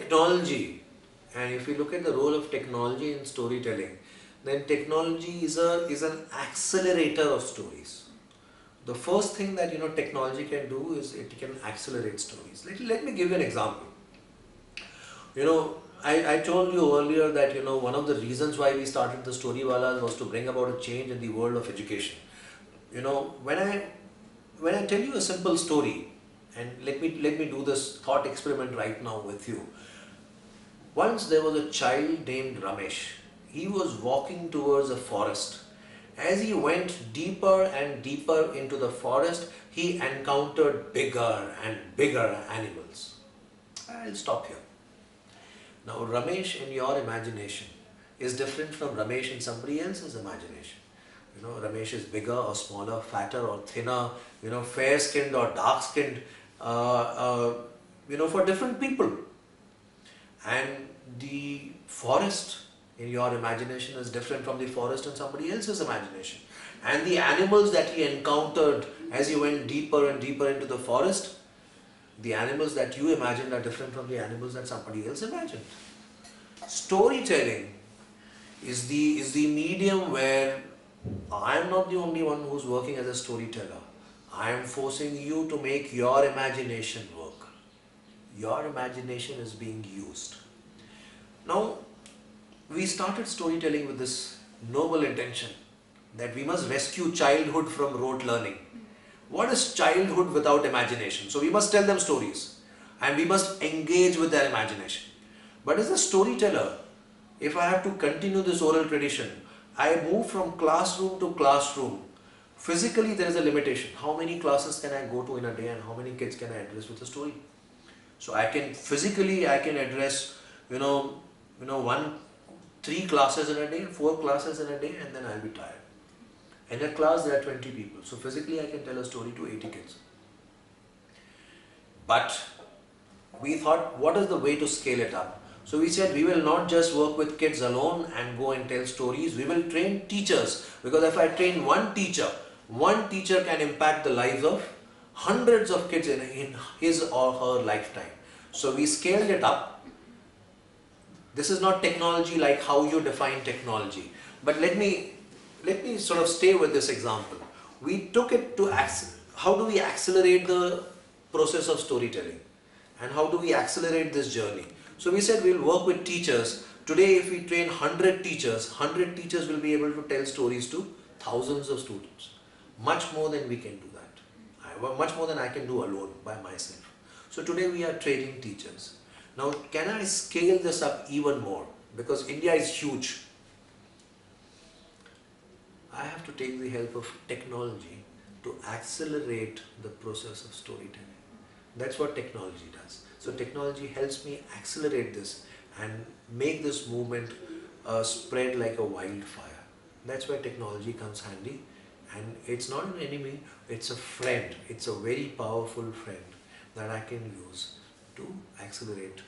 technology, and if we look at the role of technology in storytelling, then technology is an accelerator of stories. The first thing that technology can do is it can accelerate stories. Let me give you an example. I told you earlier that one of the reasons why we started the Storywalas was to bring about a change in the world of education. When I tell you a simple story, and let me do this thought experiment right now with you. Once there was a child named Ramesh. He was walking towards a forest. As he went deeper and deeper into the forest, he encountered bigger and bigger animals. I'll stop here. Now Ramesh in your imagination is different from Ramesh in somebody else's imagination. Ramesh is bigger or smaller, fatter or thinner, fair skinned or dark skinned, for different people. And the forest in your imagination is different from the forest in somebody else's imagination. And the animals that he encountered as he went deeper and deeper into the forest, the animals that you imagined are different from the animals that somebody else imagined. Storytelling is the medium where I am not the only one who's working as a storyteller. I am forcing you to make your imagination work. Your imagination is being used. Now, we started storytelling with this noble intention that we must rescue childhood from rote learning. What is childhood without imagination? So we must tell them stories and we must engage with their imagination. But as a storyteller, if I have to continue this oral tradition, I move from classroom to classroom. Physically, there is a limitation. How many classes can I go to in a day and how many kids can I address with a story? So I can address, 3 classes in a day, 4 classes in a day, and then I'll be tired. In a class, there are 20 people. So physically, I can tell a story to 80 kids. But we thought, what is the way to scale it up? So we said, we will not just work with kids alone and go and tell stories. We will train teachers. Because if I train one teacher can impact the lives of hundreds of kids in his or her lifetime. So we scaled it up. This is not technology like how you define technology. But let me sort of stay with this example. We took it to how do we accelerate the process of storytelling? And how do we accelerate this journey? So we said we'll work with teachers. Today if we train 100 teachers will be able to tell stories to thousands of students. Much more than we can do that. Much more than I can do alone by myself. So today we are training teachers. Now can I scale this up even more? Because India is huge. I have to take the help of technology to accelerate the process of storytelling. That's what technology does. So technology helps me accelerate this and make this movement spread like a wildfire. That's why technology comes handy, and it's not an enemy, it's a friend. It's a very powerful friend that I can use to accelerate